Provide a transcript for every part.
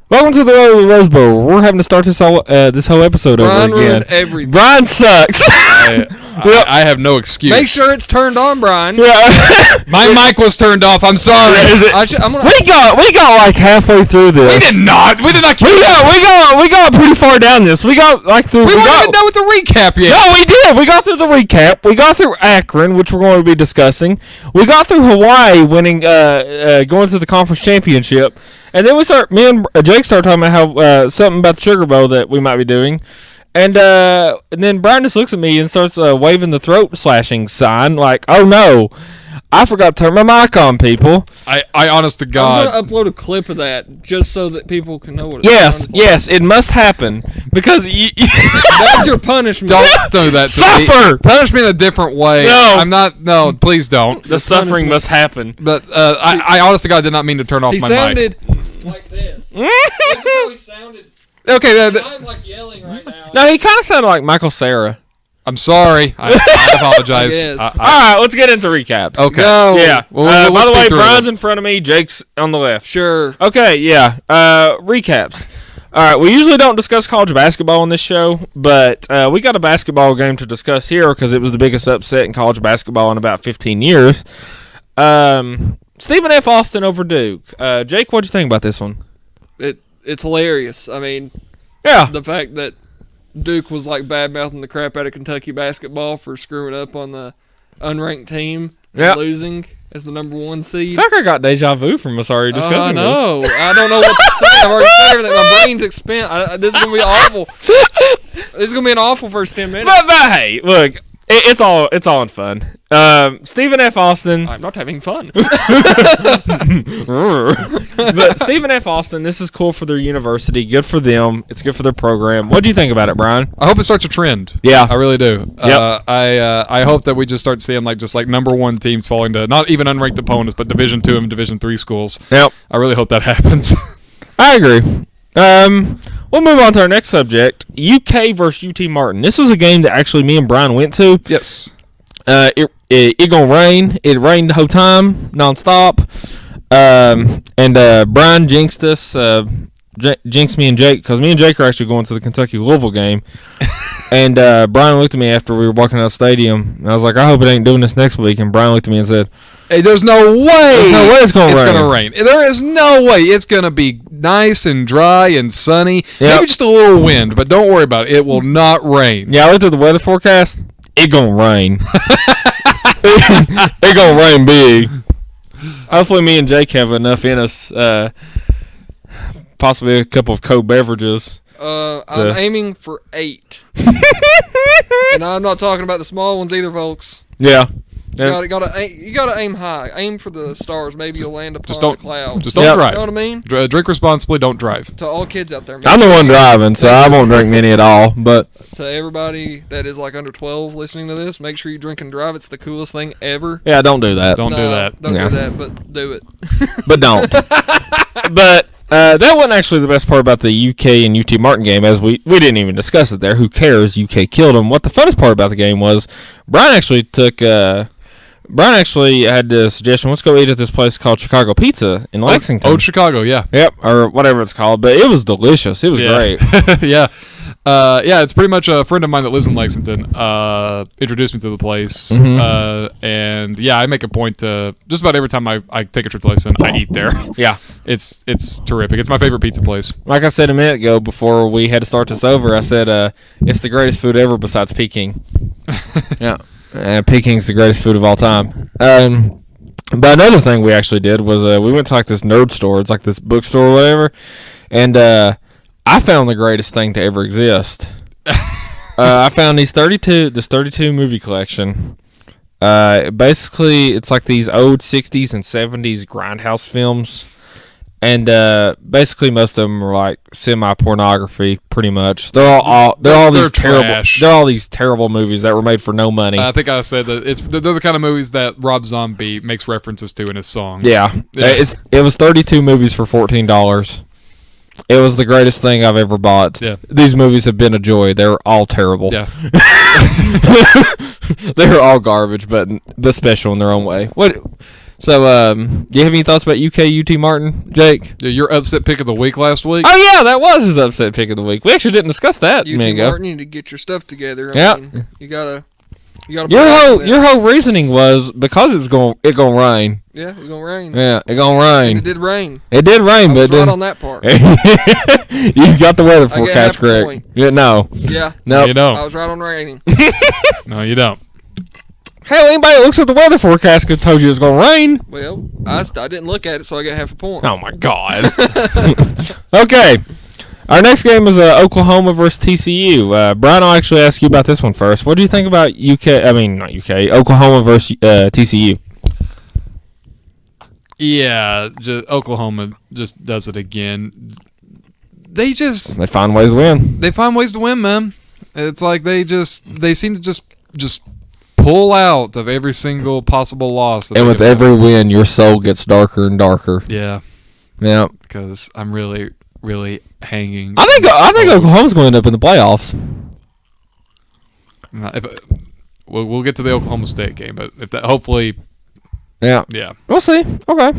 Welcome to the Rose Bowl. We're having to start this whole episode over again. Everything. Brian sucks. I have no excuse. Make sure it's turned on, Brian. Yeah. My mic was turned off. I'm sorry. We got like halfway through this. We did not. We got pretty far down this. We got like through. We weren't even done with the recap yet. No, we did. We got through the recap. We got through Akron, which we're going to be discussing. We got through Hawaii winning, going to the conference championship. And then me and Jake started talking about how something about the Sugar Bowl that we might be doing, and then Brian just looks at me and starts waving the throat slashing sign, like, "Oh no, I forgot to turn my mic on, people." I honest to God, I'm gonna upload a clip of that just so that people can know what. Yes, it must happen because that's your punishment. Don't do that. Suffer. Punish me in a different way. No, I'm not. No, please don't. The suffering must happen. But I honest to God did not mean to turn off my mic. He sounded like this. This is how he sounded. Okay, I'm like yelling right now. No, he kind of sounded like Michael Cera. I'm sorry. I apologize. Yes. All right, let's get into recaps. Okay. No. Yeah. We'll by the way, speed through Brian's it. in front of me. Jake's on the left. Sure. Okay, yeah. Recaps. All right, we usually don't discuss college basketball on this show, but we got a basketball game to discuss here because it was the biggest upset in college basketball in about 15 years. Stephen F. Austin over Duke. Jake, what'd you think about this one? It's hilarious. I mean, Yeah. the fact that Duke was like bad-mouthing the crap out of Kentucky basketball for screwing up on the unranked team and losing as the number 1 seed. I feel like I got deja vu from us already discussing this. I know. I don't know what to say. I've already said everything. My brain's expand. This is going to be awful. This is going to be an awful first 10 minutes. But hey, look, it's all in fun. Stephen F. Austin. I'm not having fun. But Stephen F. Austin, this is cool for their university. Good for them. It's good for their program. What do you think about it, Brian? I hope it starts a trend. Yeah. I really do. Yep. I hope that we just start seeing like number 1 teams falling to not even unranked opponents, but Division 2 and Division 3 schools. Yep. I really hope that happens. I agree. We'll move on to our next subject. UK versus UT Martin. This was a game that actually me and Brian went to. Yes. It gonna rain. It rained the whole time, nonstop. And Brian jinxed us. Jinxed me and Jake because me and Jake are actually going to the Kentucky-Louisville game. And Brian looked at me after we were walking out of the stadium, and I was like, I hope it ain't doing this next week. And Brian looked at me and said, Hey, there's no way it's going to rain. There is no way. It's going to be nice and dry and sunny. Yep. Maybe just a little wind, but don't worry about it. It will not rain. Yeah, I looked at the weather forecast. It gonna rain. It gonna rain big. Hopefully me and Jake have enough in us. Possibly a couple of cold beverages. I'm aiming for 8. And I'm not talking about the small ones either, folks. Yeah. You gotta aim high. Aim for the stars. Maybe you'll land upon the clouds. Just don't drive. You know what I mean? Drink responsibly. Don't drive. To all kids out there. I'm the one driving, so I won't drink many at all. But to everybody that is like under 12 listening to this, make sure you drink and drive. It's the coolest thing ever. yeah, don't do that. Don't do that. Don't Yeah. do that, but do it. But don't. But that wasn't actually the best part about the UK and UT Martin game, as we didn't even discuss it there. Who cares? UK killed them. What the funnest part about the game was, Brian actually had the suggestion, let's go eat at this place called Chicago Pizza in Lexington. Old Chicago, yeah. Yep, or whatever it's called. But it was delicious. It was great. Yeah. It's pretty much a friend of mine that lives in Lexington introduced me to the place. Mm-hmm. And yeah, I make a point to just about every time I take a trip to Lexington, I eat there. Yeah. It's terrific. It's my favorite pizza place. Like I said a minute ago before we had to start this over, I said it's the greatest food ever besides Peking. Yeah. Peking's the greatest food of all time. But another thing we actually did was we went to like this nerd store. It's like this bookstore or whatever. And I found the greatest thing to ever exist. I found this 32 movie collection. Basically, it's like these old 60s and 70s grindhouse films. And basically, most of them are like semi-pornography, pretty much. They're all these terrible movies that were made for no money. I think I said that they're the kind of movies that Rob Zombie makes references to in his songs. Yeah. It was 32 movies for $14. It was the greatest thing I've ever bought. Yeah. These movies have been a joy. They were all terrible. Yeah. They were all garbage, but special in their own way. So, do you have any thoughts about UK UT Martin, Jake? Yeah, your upset pick of the week last week. Oh yeah, that was his upset pick of the week. We actually didn't discuss that. UT Martin, you need to get your stuff together. Yeah. I mean, you gotta. Your whole reasoning was because it gonna rain. Yeah, it's gonna rain. Yeah, it gonna rain. And it did rain. It did rain, I but was it didn't. right on that part. You got the weather I get forecast half a correct. point. Yeah, no. Yeah. No. You don't. I was right on raining. No, you don't. Hell, anybody that looks at the weather forecast could told you it's gonna rain. Well, I didn't look at it, so I got half a point. Oh my god. Okay. Our next game is Oklahoma versus TCU. Brian, I'll actually ask you about this one first. What do you think about Oklahoma versus TCU? Yeah, Oklahoma just does it again. They find ways to win. They find ways to win, man. It's like they seem to just pull out of every single possible loss. And with every win, your soul gets darker and darker. Yeah. Yeah. Because I'm really, really hanging. I think Oklahoma's going to end up in the playoffs. We'll get to the Oklahoma State game, but if that hopefully. Yeah. Yeah. We'll see. Okay.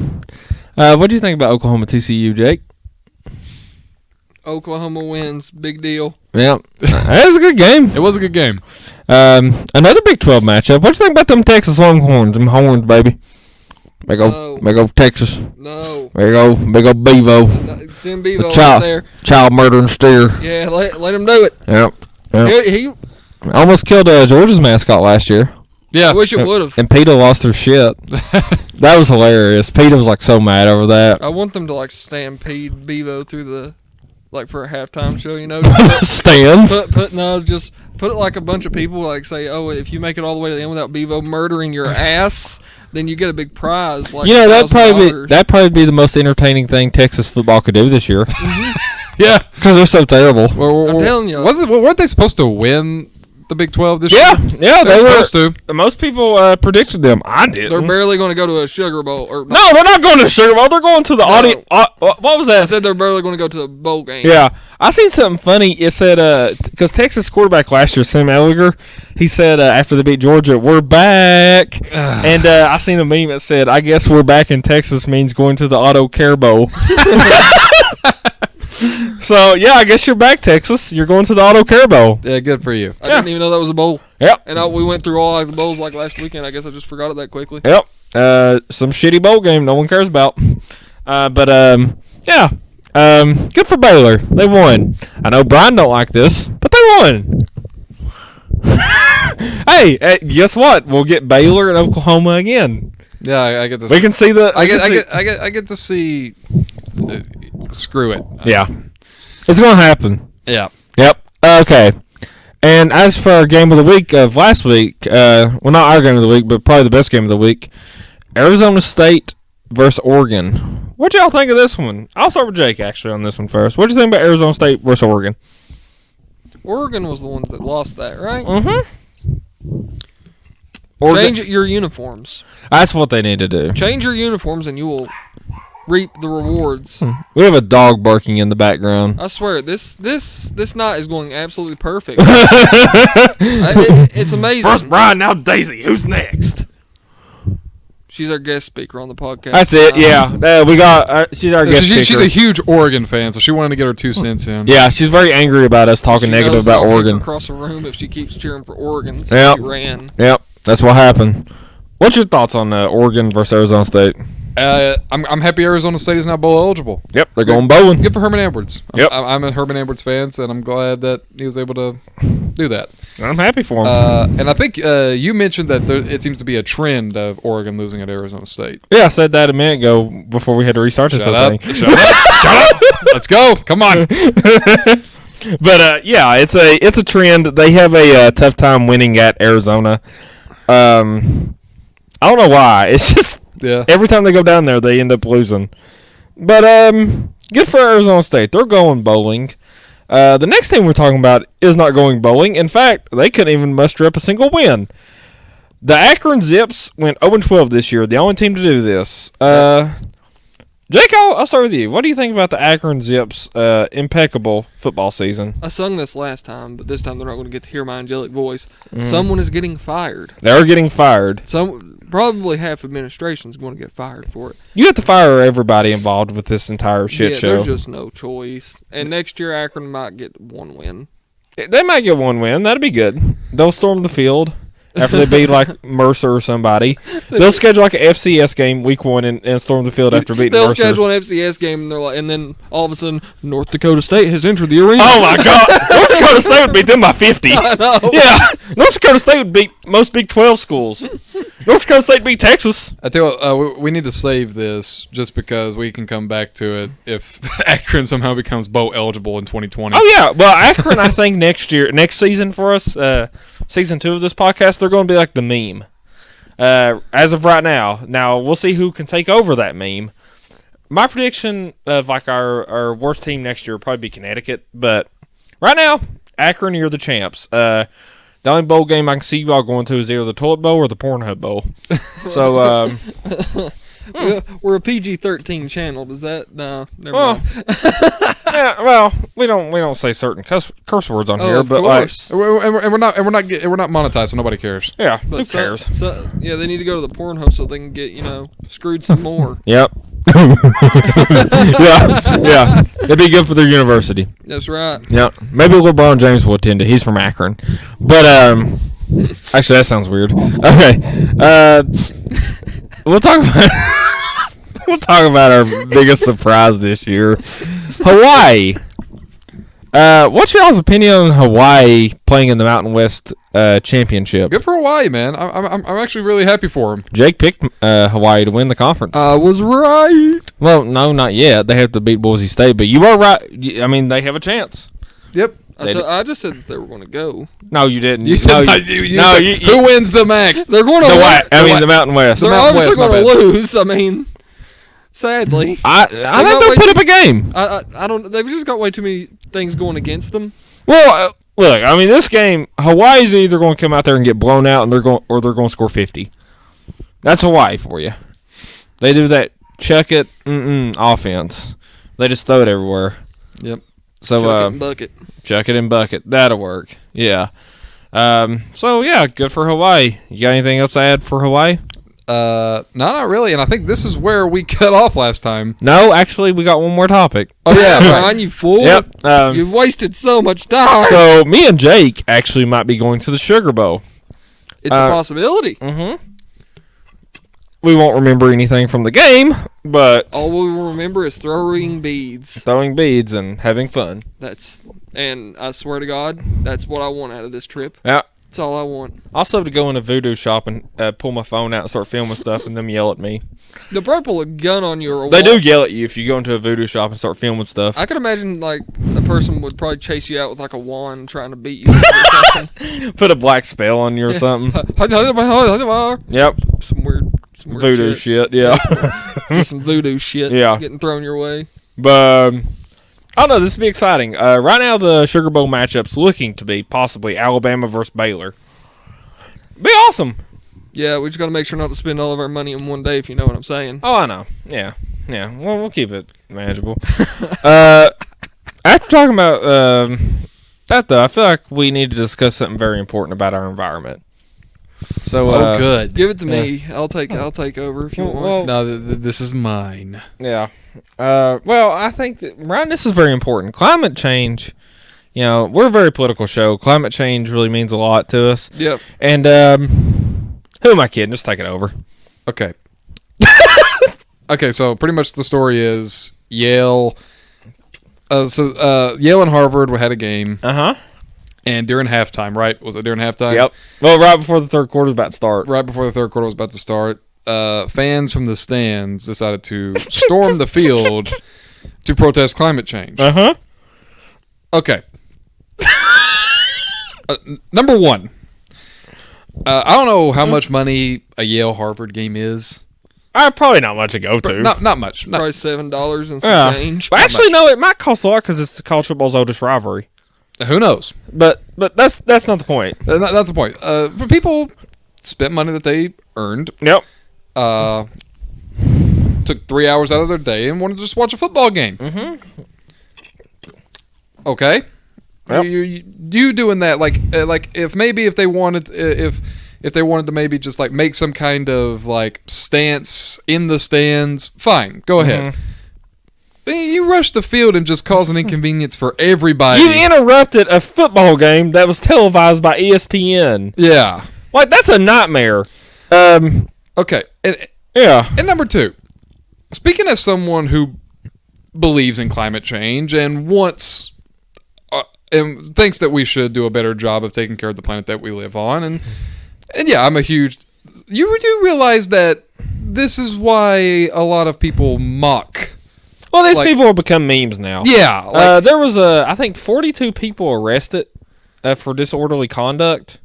What do you think about Oklahoma TCU, Jake? Oklahoma wins. Big deal. Yeah. It was a good game. It was a good game. Another Big 12 matchup. What do you think about them Texas Longhorns? Them horns, baby. Big old Texas. No. Big old Bevo. Send Bevo The out there. Child murdering steer. Yeah, let him do it. Yep. He Almost killed Georgia's mascot last year. Yeah. I wish it would have. And PETA lost their shit. That was hilarious. PETA was like so mad over that. I want them to like stampede Bevo through the, like for a halftime show, you know. Stands. Just put it like a bunch of people like say, oh, if you make it all the way to the end without Bevo murdering your ass, then you get a big prize. Like that'd probably be the most entertaining thing Texas football could do this year. Yeah, because they're so terrible. I'm telling you. Weren't they supposed to win the Big 12 this year? Yeah, they were supposed to. Most people predicted them. I didn't. They're barely going to go to a Sugar Bowl. No, they're not going to the Sugar Bowl. They're going to the audio. What was that? I said they're barely going to go to the bowl game. Yeah, I seen something funny. It said because Texas quarterback last year, Sam Ehlinger, he said after they beat Georgia, "We're back," and I seen a meme that said, "I guess we're back in Texas means going to the Auto Care Bowl." So, yeah, I guess you're back, Texas. You're going to the Auto Care Bowl. Yeah, good for you. I didn't even know that was a bowl. Yep. And we went through all like the bowls like last weekend. I guess I just forgot it that quickly. Yep. Some shitty bowl game no one cares about. Yeah. Good for Baylor. They won. I know Brian don't like this, but they won. Hey, guess what? We'll get Baylor and Oklahoma again. Yeah, I get this. We can see the. I get to see. Screw it. Yeah. It's going to happen. Yeah. Yep. Okay. And as for our game of the week of last week, well, not our game of the week, but probably the best game of the week, Arizona State versus Oregon. What y'all think of this one? I'll start with Jake, actually, on this one first. What do you think about Arizona State versus Oregon? Oregon was the ones that lost that, right? Mm-hmm. Change your uniforms. That's what they need to do. Change your uniforms and you will reap the rewards. We have a dog barking in the background. I swear, this night is going absolutely perfect. It's amazing. First Brian, now Daisy. Who's next? She's our guest speaker on the podcast. That's it. Yeah, we got. She's our guest speaker. She's a huge Oregon fan, so she wanted to get her 2 cents in. Yeah, she's very angry about us talking negative about Oregon. Across the room, if she keeps cheering for Oregon, so she ran. Yep, that's what happened. What's your thoughts on Oregon versus Arizona State? I'm happy Arizona State is now bowl eligible. Yep, they're going bowling. Good for Herman Edwards. Yep. I'm a Herman Edwards fan, and I'm glad that he was able to do that. I'm happy for him. And I think you mentioned that it seems to be a trend of Oregon losing at Arizona State. Yeah, I said that a minute ago before we had to restart this whole thing. Shut up! Let's go! Come on! But yeah, it's a trend. They have a tough time winning at Arizona. I don't know why. It's just every time they go down there, they end up losing. But good for Arizona State. They're going bowling. The next team we're talking about is not going bowling. In fact, they couldn't even muster up a single win. The Akron Zips went 0-12 this year. The only team to do this. Jake, I'll start with you. What do you think about the Akron Zips' impeccable football season? I sung this last time, but this time they're not going to get to hear my angelic voice. Someone is getting fired. They're getting fired. Probably half administration is going to get fired for it. You have to fire everybody involved with this entire shit show. There's just no choice. And next year, Akron might get one win. They might get one win. That'd be good. They'll storm the field after they beat like Mercer or somebody. They'll schedule like an FCS game week 1 and storm the field after beating Mercer. They'll schedule an FCS game and they're like, and then all of a sudden North Dakota State has entered the arena. Oh my God! North Dakota State would beat them by 50. I know. Yeah, North Dakota State would beat most Big 12 schools. North Dakota State beat Texas. I tell you what, we need to save this just because we can come back to it if Akron somehow becomes bowl eligible in 2020. Oh yeah, well Akron, I think next season for us, season 2 of this podcast, they're going to be like the meme. As of right now, we'll see who can take over that meme. My prediction of like our worst team next year will probably be Connecticut, but right now, Akron, you're the champs. The only bowl game I can see y'all going to is either the Toilet Bowl or the Pornhub Bowl. So, we're a PG-13 channel. Does that? No, never mind. Yeah, well, we don't say certain curse words on here, Of but course. we're not monetized, so nobody cares. like, yeah, But who cares? Yeah, they need to go to the Pornhub so they can get screwed some more. Yep. yeah. It'd be good for their university. That's right. Yeah, maybe LeBron James will attend it. He's from Akron, but actually that sounds weird. Okay, we'll talk about our biggest surprise this year, Hawaii. What's y'all's opinion on Hawaii playing in the Mountain West Championship? Good for Hawaii, man. I'm actually really happy for him. Jake picked Hawaii to win the conference. I was right. Well, no, not yet. They have to beat Boise State, but you are right. I mean, they have a chance. Yep. I just said that they were going to go. No, you didn't. You no, said you, who wins the MAC? They're going to the Mountain West. They're Mountain obviously West, my going to lose. I mean, sadly. I think they'll put up a game. I don't. They've just got way too many things going against them. Well, look, I mean, this game, Hawaii's either going to come out there and get blown out, and they're going to score 50. That's Hawaii for you. They do that chuck it offense. They just throw it everywhere. Yep. So Chuck it and bucket. chuck it and bucket. That'll work. Yeah. So yeah, good for Hawaii. You got anything else to add for Hawaii? No, not really. And I think this is where we cut off last time. No, actually, we got one more topic. Oh yeah, right. Ryan, you fool. Yep. You've wasted so much time. So me and Jake actually might be going to the Sugar Bowl. It's a possibility. Mm-hmm. We won't remember anything from the game, but All we will remember is throwing beads. throwing beads and having fun. And I swear to God, that's what I want out of this trip. Yeah. That's all I want. Also to go in a voodoo shop and pull my phone out and start filming stuff and them yell at me. They'll probably pull a gun on you or a They wall. do yell at you if you go into a voodoo shop and start filming stuff. I could imagine like a person would probably chase you out with like a wand trying to beat you or something. Put a black spell on you or something. Yep. Some weird Voodoo shit, yeah. Just some voodoo shit Yeah. getting thrown your way. But I don't know, this will be exciting. Right now the Sugar Bowl matchup's looking to be possibly Alabama versus Baylor. Be awesome. Yeah, we just got to make sure not to spend all of our money in one day, if you know what I'm saying. Oh, I know. Yeah. Well, we'll keep it manageable. After talking about that, though, I feel like we need to discuss something very important about our environment. So, good. Give it to me. I'll take over if you want. Well, No, this is mine. yeah. Well, I think that, Ryan, this is very important. Climate change, we're a very political show. Climate change really means a lot to us. Yep. And who am I kidding? Just take it over. Okay. Okay, so pretty much the story is Yale. Yale and Harvard had a game, Uh-huh. and during halftime, right? Was it during halftime? Yep. Well, right before the third quarter was about to start. Right before the third quarter was about to start, fans from the stands decided to storm the field to protest climate change. Uh-huh. Okay. Number one. I don't know how much money a Yale Harvard game is. Probably not much to go to. Not much. Probably $7 and some Yeah. change. But actually, no, it might cost a lot because it's college football's oldest rivalry. Who knows? But that's not the point. That's the point. But people spent money that they earned Yep. to took 3 hours out of their day and wanted to just watch a football game. Mm-hmm. Okay. Yep. You doing that like if they wanted if they wanted to maybe just like make some kind of like stance in the stands, fine, go ahead. You rushed the field and just caused an inconvenience for everybody. You interrupted a football game that was televised by ESPN. Yeah. Like, that's a nightmare. Okay. Yeah. And number 2, speaking as someone who believes in climate change and wants and thinks that we should do a better job of taking care of the planet that we live on, and yeah, I'm a huge. You do realize that this is why a lot of people mock. Well, these people have become memes now. Yeah. There was I think 42 people arrested for disorderly conduct.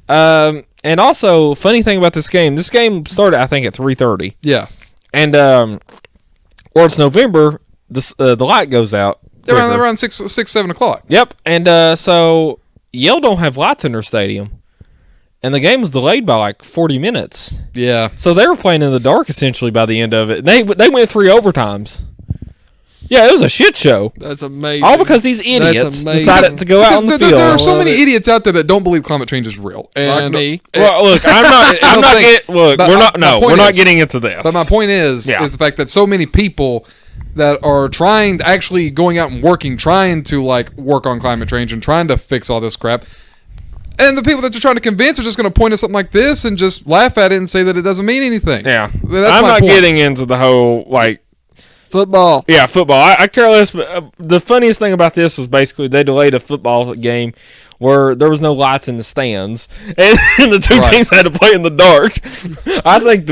And also, funny thing about this game started, I think, at 3:30. Yeah. And, or it's November, the light goes out. Around 6, 7 o'clock. Yep. And so Yale don't have lights in their stadium. And the game was delayed by like 40 minutes. Yeah. So they were playing in the dark essentially by the end of it. They went 3 overtimes. Yeah, it was a shit show. That's amazing. All because these idiots decided to go out on the field. There are so many idiots out there that don't believe climate change is real. And like me. Well, look, we're not getting into this. But my point is the fact that so many people that are actually going out and working, trying to like work on climate change and trying to fix all this crap. And the people that you're trying to convince are just going to point at something like this and just laugh at it and say that it doesn't mean anything. Yeah. That's I'm my not point. getting into the whole, like... Football. Yeah, football. I care less, but the funniest thing about this was basically they delayed a football game where there was no lights in the stands, and the two teams had to play in the dark. I think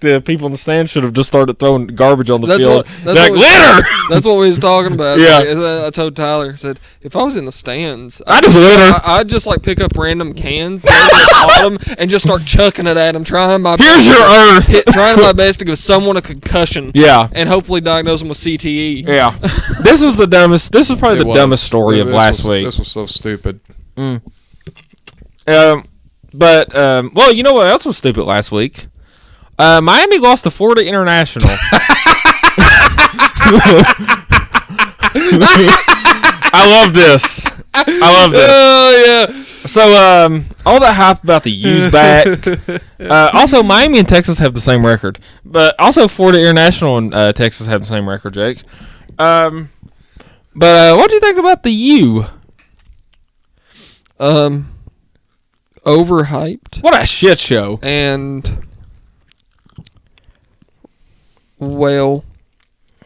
the people in the stands should have just started throwing garbage on the field. Litter! That's what we was talking about. Yeah. I told Tyler, I said, if I was in the stands, I'd just like pick up random cans, go to the bottom, and just start chucking it at them, trying my best to give someone a concussion. Yeah. And hopefully diagnose them with CTE. Yeah. This was probably the dumbest story of last week. This was so stupid. Well, you know what else was stupid last week? Miami lost to Florida International. I love this. Oh, yeah. So, all that hype about the U's back. Also, Miami and Texas have the same record. But also, Florida International and Texas have the same record, Jake. But what do you think about the U? Overhyped. What a shit show. And, well,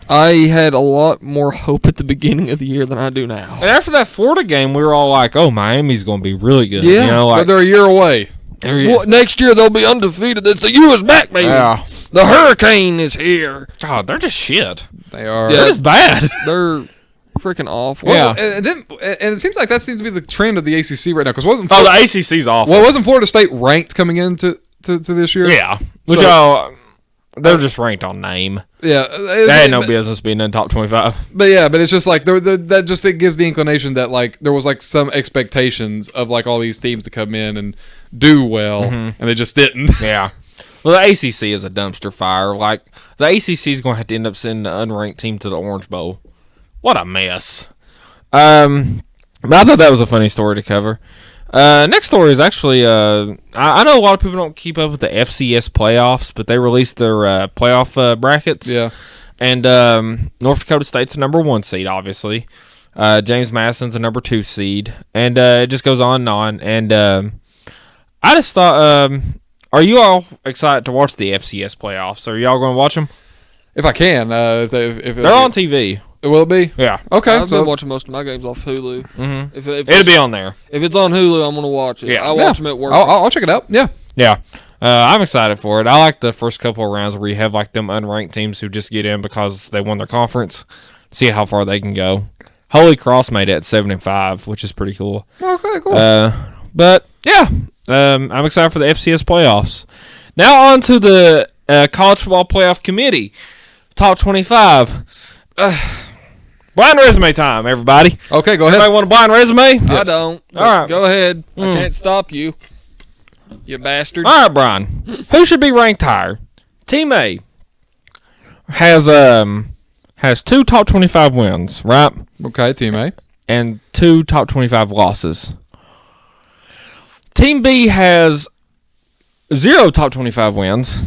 I had a lot more hope at the beginning of the year than I do now. And after that Florida game, we were all like, oh, Miami's going to be really good. Yeah, you know, like, but they're a year away. Well, next year they'll be undefeated. The U is back, baby. Yeah. The hurricane is here. God, they're just shit. They are. Yeah, they're just bad. They're freaking awful. Well, and it seems like that seems to be the trend of the ACC right now. Because the ACC's awful. Well, wasn't Florida State ranked coming into to this year? Yeah. They're just ranked on name. Yeah. They had no business being in the top 25. But it's just like it gives the inclination that like there was like some expectations of like all these teams to come in and do well, and they just didn't. Yeah. Well, the ACC is a dumpster fire. Like, the ACC is going to have to end up sending the unranked team to the Orange Bowl. What a mess. But I thought that was a funny story to cover. Next story is actually, I know a lot of people don't keep up with the FCS playoffs, but they released their playoff brackets. Yeah. And North Dakota State's the number 1 seed, obviously. James Madison's the number 2 seed. And it just goes on and on. And I just thought, are you all excited to watch the FCS playoffs? Are y'all going to watch them? If I can. If they're on TV. Will it be? Yeah. Okay. I've been watching most of my games off Hulu. Mm-hmm. If it'll be on there. If it's on Hulu, I'm going to watch it. Yeah. I'll watch them at work. I'll check it out. Yeah. Yeah. I'm excited for it. I like the first couple of rounds where you have like them unranked teams who just get in because they won their conference. See how far they can go. Holy Cross made it at 7-5, which is pretty cool. Okay, cool. But yeah, I'm excited for the FCS playoffs. Now on to the College Football Playoff Committee. Top 25. Blind resume time, everybody. Okay, go ahead. Everybody want a blind resume? Yes. I don't. All right. Go ahead. I can't stop you. You bastard. All right, Brian. Who should be ranked higher? Team A, has 2 top 25 wins, right? Okay, Team A. And 2 top 25 losses. Team B has 0 top 25 wins,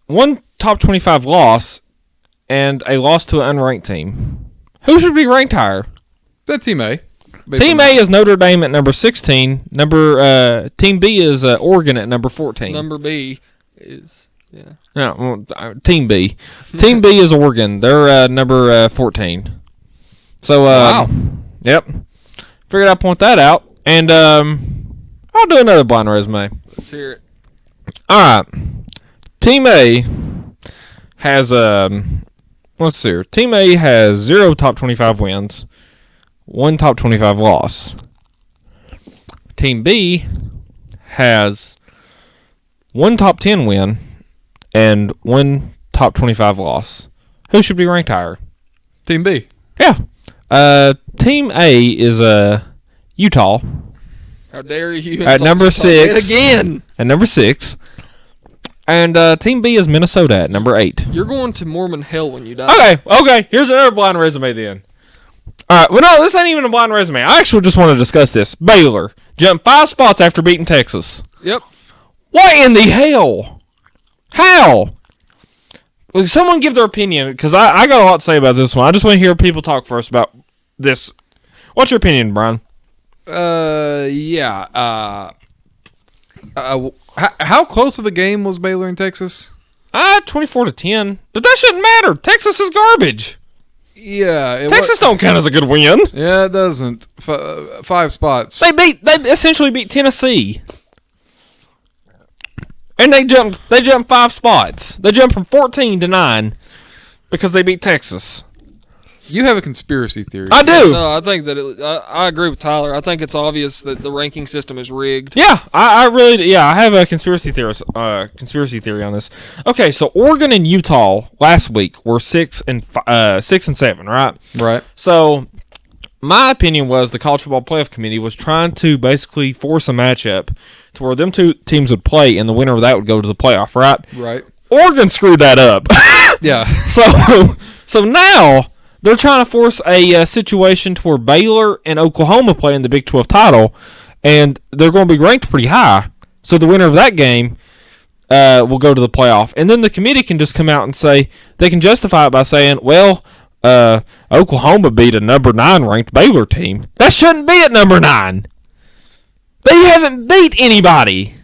1 top 25 loss, and a loss to an unranked team. Who should be ranked higher? That's Team A. Team A is Notre Dame at number 16. Team B is Oregon at number 14. Number B is Team B. Team B is Oregon. They're number 14. So wow. Yep. Figured I'd point that out, and I'll do another blind resume. Let's hear it. All right. Team A has let's see here. Team A has 0 top 25 wins, 1 top 25 loss. Team B has 1 top 10 win and 1 top 25 loss. Who should be ranked higher? Team B. Yeah. Team A is Utah. How dare you? At number 6. Again. At number 6. And Team B is Minnesota at number 8. You're going to Mormon hell when you die. Okay. Here's another blind resume then. All right. Well, no, this ain't even a blind resume. I actually just want to discuss this. Baylor jumped 5 spots after beating Texas. Yep. What in the hell? How? Will someone give their opinion? Because I got a lot to say about this one. I just want to hear people talk first about this. What's your opinion, Brian? Yeah. How close of a game was Baylor in Texas? 24-10. But that shouldn't matter. Texas is garbage. Yeah. Texas don't count as a good win. Yeah, it doesn't. 5 spots. They essentially beat Tennessee. And they jumped 5 spots. They jumped from 14 to 9 because they beat Texas. You have a conspiracy theory. I do. No, I think that I agree with Tyler. I think it's obvious that the ranking system is rigged. Yeah, I really I have a conspiracy theory on this. Okay, so Oregon and Utah last week were 6 and 7, right? Right. So my opinion was the College Football Playoff Committee was trying to basically force a matchup to where them two teams would play, and the winner of that would go to the playoff, right? Right. Oregon screwed that up. Yeah. So now they're trying to force a situation to where Baylor and Oklahoma play in the Big 12 title, and they're going to be ranked pretty high. So the winner of that game will go to the playoff. And then the committee can just come out and say, they can justify it by saying, well, Oklahoma beat a number 9 ranked Baylor team. That shouldn't be at number 9. They haven't beat anybody.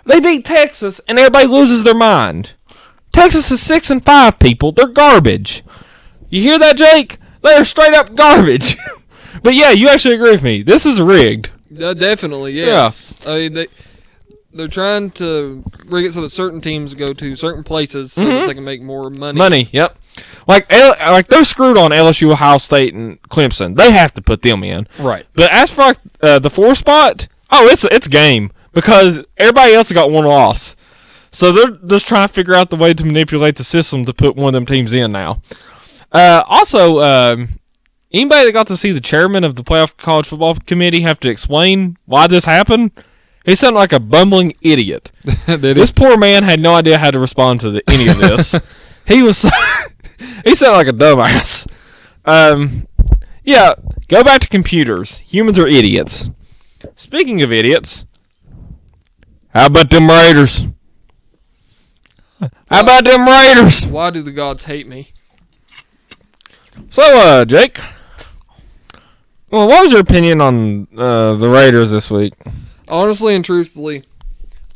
They beat Texas, and everybody loses their mind. Texas is 6 and 5, people. They're garbage. You hear that, Jake? They're straight up garbage. But yeah, you actually agree with me. This is rigged. Definitely, yes. Yeah. I mean, they're trying to rig it so that certain teams go to certain places so that they can make more money. Yep. Like they're screwed on LSU, Ohio State, and Clemson. They have to put them in. Right. But as for the 4 spot, it's game because everybody else has got 1 loss. So they're just trying to figure out the way to manipulate the system to put one of them teams in now. Also, anybody that got to see the chairman of the Playoff College Football Committee have to explain why this happened? He sounded like a bumbling idiot. This poor man had no idea how to respond to any of this. He sounded like a dumbass. Yeah, go back to computers. Humans are idiots. Speaking of idiots, how about them Raiders? How about them Raiders? Why do the gods hate me? So, Jake, well, what was your opinion on the Raiders this week? Honestly and truthfully,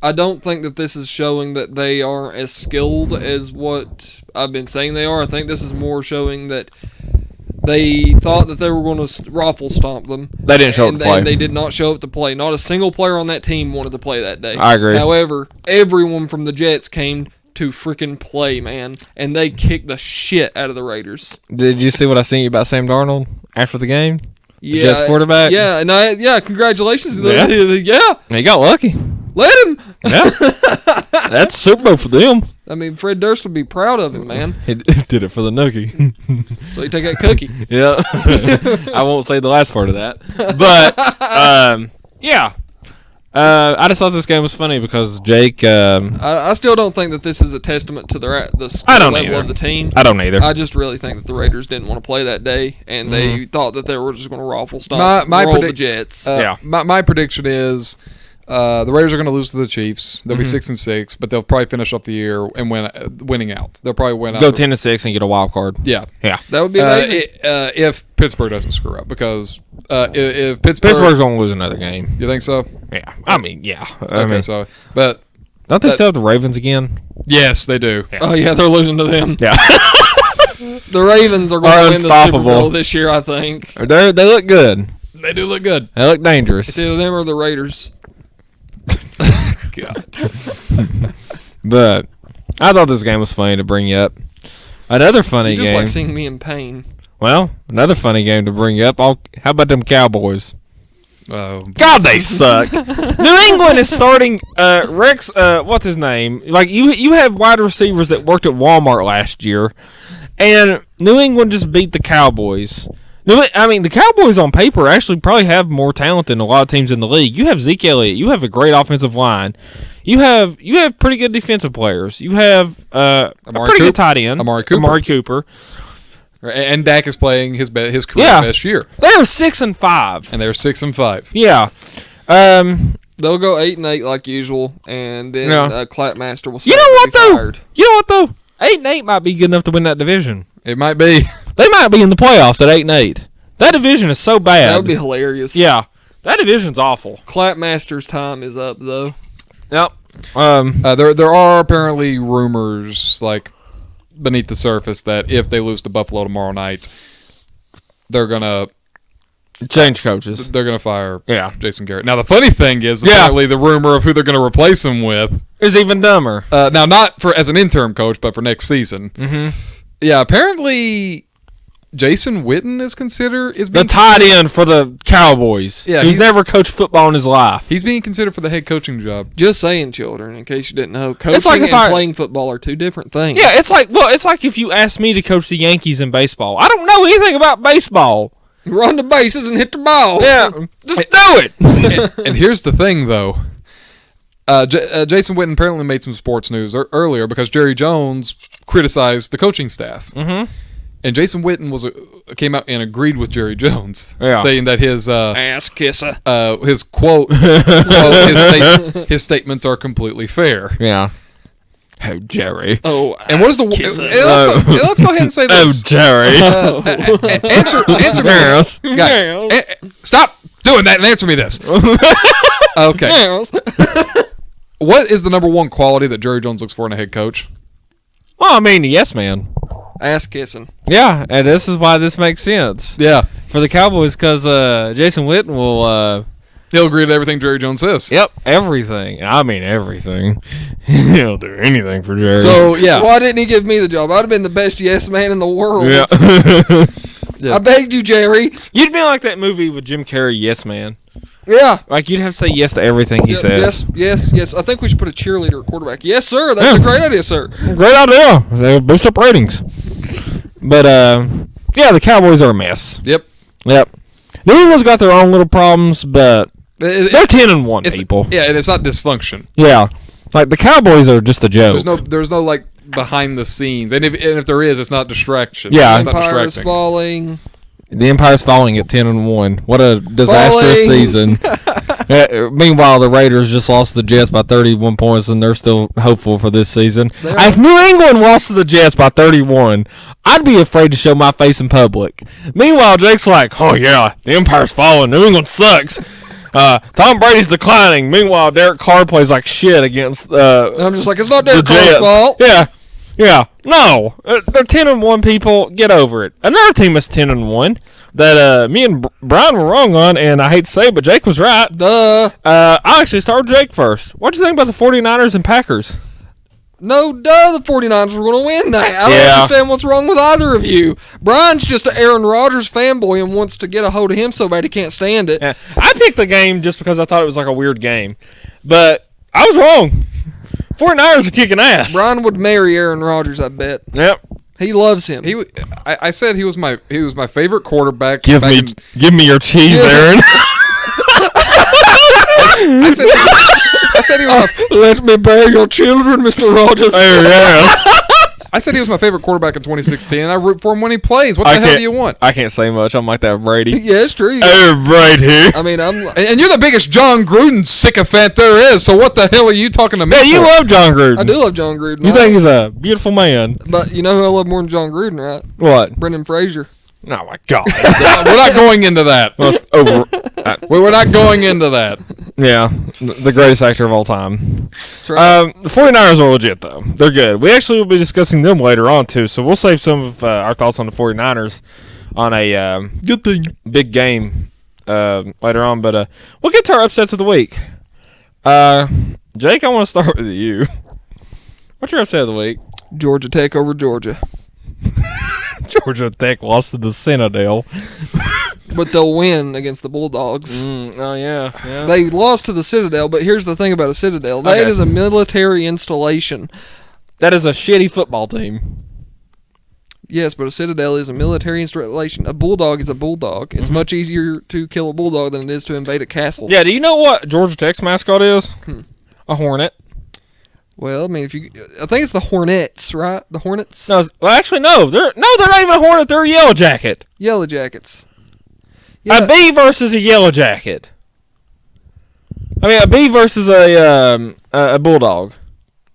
I don't think that this is showing that they are as skilled as what I've been saying they are. I think this is more showing that they thought that they were going to raffle stomp them. They didn't show up to play. And they did not show up to play. Not a single player on that team wanted to play that day. I agree. However, everyone from the Jets came to freaking play, man, and they kicked the shit out of the Raiders. Did you see what I sent you about Sam Darnold after the game? Yeah, Jets quarterback. Yeah, and congratulations. Yeah. He got lucky. Let him. Yeah, that's Super Bowl for them. I mean, Fred Durst would be proud of him, man. He did it for the nookie. So you take that cookie. Yeah, I won't say the last part of that, but yeah, I just thought this game was funny because Jake. I still don't think that this is a testament to the skill level of the team. I don't either. I just really think that the Raiders didn't want to play that day, and they thought that they were just going to roll the Jets. My prediction is the Raiders are going to lose to the Chiefs. They'll be 6-6, but they'll probably finish off the year and winning out. They'll probably win out. Go 10-6 and get a wild card. Yeah. That would be amazing. If Pittsburgh doesn't screw up, because if Pittsburgh's going to lose another game. You think so? Yeah. I mean, yeah. But don't they still have the Ravens again? Yes, they do. Yeah. Oh yeah, they're losing to them. Yeah. The Ravens are going to win the Super Bowl this year, I think. They look good. They do look good. They look dangerous. It's either them or the Raiders. God. But I thought this game was funny to bring up. Another funny game. Just like seeing me in pain. Well, another funny game to bring up. How about them Cowboys? God, they suck. New England is starting Rex. What's his name? Like you have wide receivers that worked at Walmart last year, and New England just beat the Cowboys. I mean, the Cowboys on paper actually probably have more talent than a lot of teams in the league. You have Zeke Elliott. You have a great offensive line. You have pretty good defensive players. You have a pretty good tight end, Amari Cooper. And Dak is playing his career best year. They are 6-5, and they're 6-5. Yeah. They'll go 8-8 like usual, and then Clapmaster will. You know what though? You know what though? 8-8 might be good enough to win that division. It might be. They might be in the playoffs at 8-8. That division is so bad. That would be hilarious. Yeah, that division's awful. Clapmaster's time is up though. Yep. There are apparently rumors like beneath the surface that if they lose to Buffalo tomorrow night, they're gonna change coaches. They're gonna fire Jason Garrett. Now the funny thing is apparently the rumor of who they're gonna replace him with is even dumber. Now not for as an interim coach, but for next season. Mm-hmm. Yeah, apparently Jason Witten is the tight end for the Cowboys. Yeah, he's never coached football in his life. He's being considered for the head coaching job. Just saying, children, in case you didn't know, coaching and playing football are two different things. Yeah, it's like if you asked me to coach the Yankees in baseball. I don't know anything about baseball. Run the bases and hit the ball. Yeah, just do it. And here's the thing, though. Jason Witten apparently made some sports news earlier because Jerry Jones criticized the coaching staff. Mm-hmm. And Jason Witten came out and agreed with Jerry Jones, saying that his ass kisser, his quote, his statements are completely fair. Yeah. Oh, Jerry. Oh, and what is the? Let's go ahead and say this. Oh, Jerry. Answer me this, guys. Stop doing that and answer me this. Okay. What is the number one quality that Jerry Jones looks for in a head coach? Well, I mean, yes, man. Ass kissing. Yeah, and this is why this makes sense. Yeah. For the Cowboys, because Jason Witten will... he'll agree to everything Jerry Jones says. Yep, everything. I mean, everything. He'll do anything for Jerry. So, yeah. Why didn't he give me the job? I'd have been the best yes man in the world. Yeah. I begged you, Jerry. You'd be like that movie with Jim Carrey, Yes Man. Yeah. Like, you'd have to say yes to everything he says. Yes. I think we should put a cheerleader at quarterback. Yes, sir. That's a great idea, sir. Great idea. They'll boost up ratings. But, yeah, the Cowboys are a mess. Yep. New England's got their own little problems, but they're 10-1, people. Yeah, and it's not dysfunction. Yeah. Like, the Cowboys are just a joke. There's no like, behind the scenes. And if there is, it's not distraction. Yeah. It's not Empire is distracting. falling. The Empire's falling at 10-1. What a disastrous season. Meanwhile, the Raiders just lost to the Jets by 31 points, and they're still hopeful for this season. If New England lost to the Jets by 31, I'd be afraid to show my face in public. Meanwhile, Jake's like, oh, yeah, the Empire's falling. New England sucks. Tom Brady's declining. Meanwhile, Derek Carr plays like shit against and I'm just like, it's not Derek Carr's fault. Yeah. No. They're 10-1, people. Get over it. Another team is 10-1 that me and Brian were wrong on, and I hate to say it, but Jake was right. Duh. I'll actually start with Jake first. What'd you think about the 49ers and Packers? No, the 49ers were going to win that. I don't understand what's wrong with either of you. Brian's just an Aaron Rodgers fanboy and wants to get a hold of him so bad he can't stand it. Yeah. I picked the game just because I thought it was like a weird game. But I was wrong. 49ers are kicking ass. Brian would marry Aaron Rodgers, I bet. Yep. He loves him. I said he was my favorite quarterback. Give me your cheese, Aaron. I said he was. Let me bear your children, Mr. Rogers. I said he was my favorite quarterback in 2016, and I root for him when he plays. What the hell do you want? I can't say much. I'm like that Brady. Yeah, it's true. Brady. I mean, and you're the biggest John Gruden sycophant there is. So what the hell are you talking to me? Yeah, you love John Gruden. I do love John Gruden. You think he's a beautiful man? But you know who I love more than John Gruden, right? What? Brendan Fraser. Oh my God. We're not going into that. Well, it's over. We're not going into that. Yeah, the greatest actor of all time. That's right. The 49ers are legit, though. They're good. We actually will be discussing them later on, too, so we'll save some of our thoughts on the 49ers on a good thing, big game later on. But we'll get to our upsets of the week. Jake, I want to start with you. What's your upset of the week? Georgia Tech over Georgia. Georgia Tech lost to the Citadel. But they'll win against the Bulldogs. Oh, yeah. They lost to the Citadel, but here's the thing about a Citadel. That is a military installation. That is a shitty football team. Yes, but a Citadel is a military installation. A Bulldog is a Bulldog. It's much easier to kill a Bulldog than it is to invade a castle. Yeah, do you know what Georgia Tech's mascot is? A Hornet. Well, I mean, I think it's the Hornets, right? The Hornets? No, well, actually, no. They're not even a Hornet. They're a Yellow Jacket. Yellow Jackets. Yeah. A bee versus a Yellow Jacket. I mean, a bee versus a bulldog.